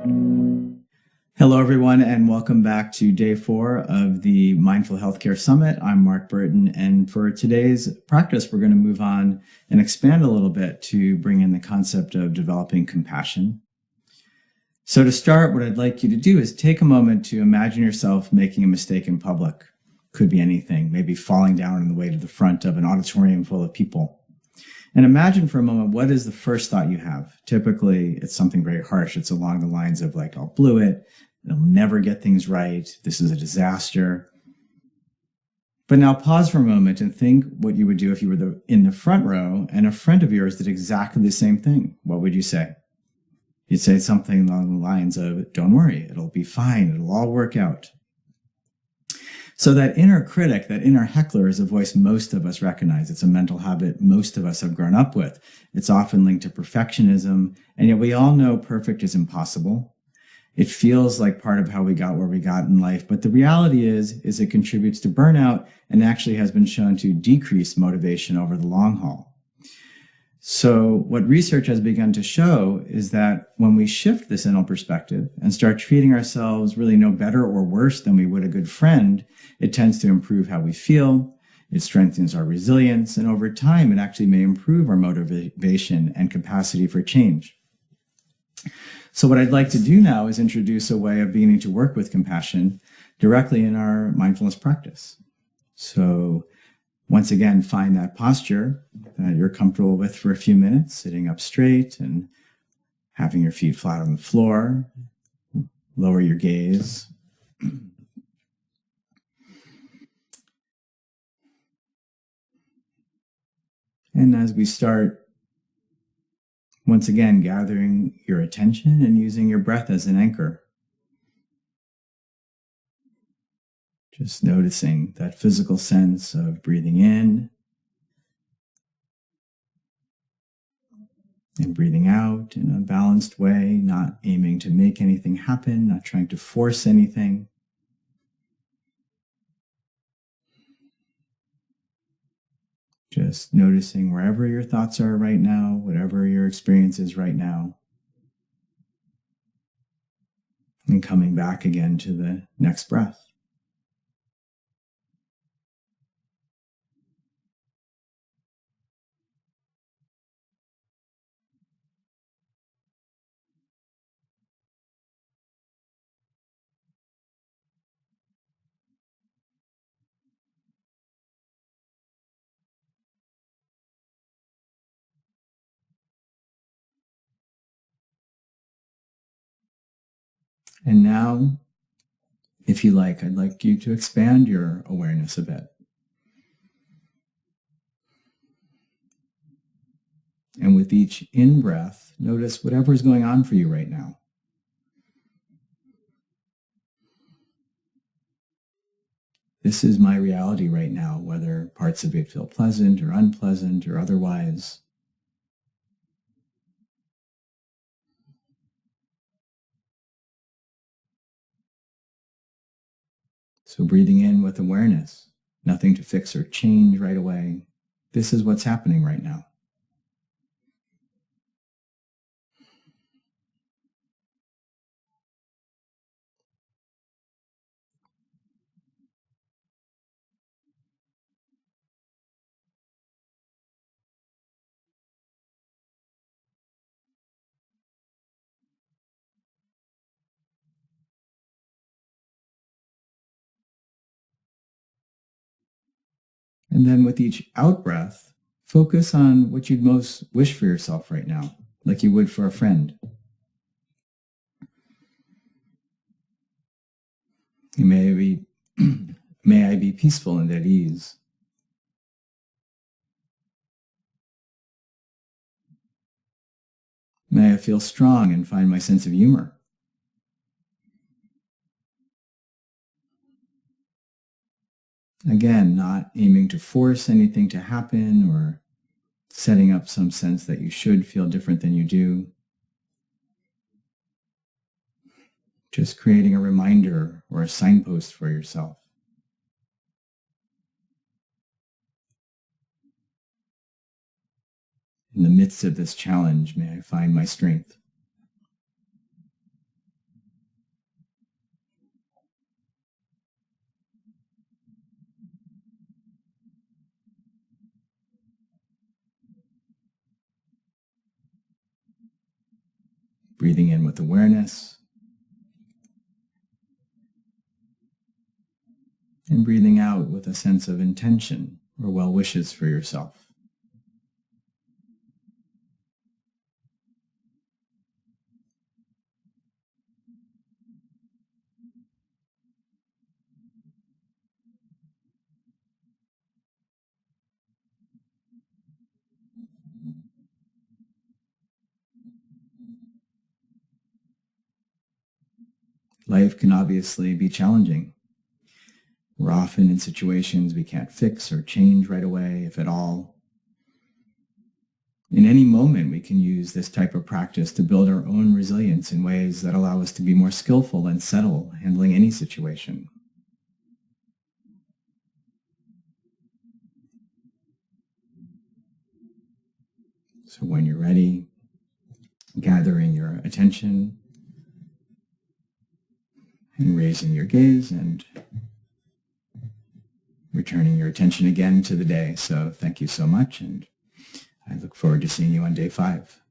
Hello, everyone, and welcome back to day 4 of the Mindful Healthcare Summit. I'm Mark Bertin, and for today's practice, we're going to move on and expand a little bit to bring in the concept of developing compassion. So to start, what I'd like you to do is take a moment to imagine yourself making a mistake in public. Could be anything, maybe falling down on the way to the front of an auditorium full of people. And imagine for a moment, what is the first thought you have? Typically, it's something very harsh. It's along the lines of like, I'll blew it. I'll never get things right. This is a disaster. But now pause for a moment and think what you would do if you were in the front row and a friend of yours did exactly the same thing. What would you say? You'd say something along the lines of, don't worry, it'll be fine. It'll all work out. So that inner critic, that inner heckler is a voice most of us recognize. It's a mental habit most of us have grown up with. It's often linked to perfectionism, and yet we all know perfect is impossible. It feels like part of how we got where we got in life, but the reality is it contributes to burnout and actually has been shown to decrease motivation over the long haul. So what research has begun to show is that when we shift this inner perspective and start treating ourselves really no better or worse than we would a good friend, it tends to improve how we feel, it strengthens our resilience, and over time, it actually may improve our motivation and capacity for change. So what I'd like to do now is introduce a way of beginning to work with compassion directly in our mindfulness practice. So once again, find that posture that you're comfortable with for a few minutes, sitting up straight and having your feet flat on the floor. Lower your gaze. And as we start, once again, gathering your attention and using your breath as an anchor. Just noticing that physical sense of breathing in and breathing out in a balanced way, not aiming to make anything happen, not trying to force anything. Just noticing wherever your thoughts are right now, whatever your experience is right now, and coming back again to the next breath. And now, if you like, I'd like you to expand your awareness a bit. And with each in-breath, notice whatever is going on for you right now. This is my reality right now, whether parts of it feel pleasant or unpleasant or otherwise. So breathing in with awareness, nothing to fix or change right away. This is what's happening right now. And then with each out-breath, focus on what you'd most wish for yourself right now, like you would for a friend. May I be peaceful and at ease. May I feel strong and find my sense of humor. Again, not aiming to force anything to happen or setting up some sense that you should feel different than you do. Just creating a reminder or a signpost for yourself. In the midst of this challenge, may I find my strength. breathing in with awareness and breathing out with a sense of intention or well wishes for yourself. Life can obviously be challenging. We're often in situations we can't fix or change right away, if at all. In any moment, we can use this type of practice to build our own resilience in ways that allow us to be more skillful and settle handling any situation. So when you're ready, gathering your attention and raising your gaze and returning your attention again to the day. So thank you so much, and I look forward to seeing you on day 5.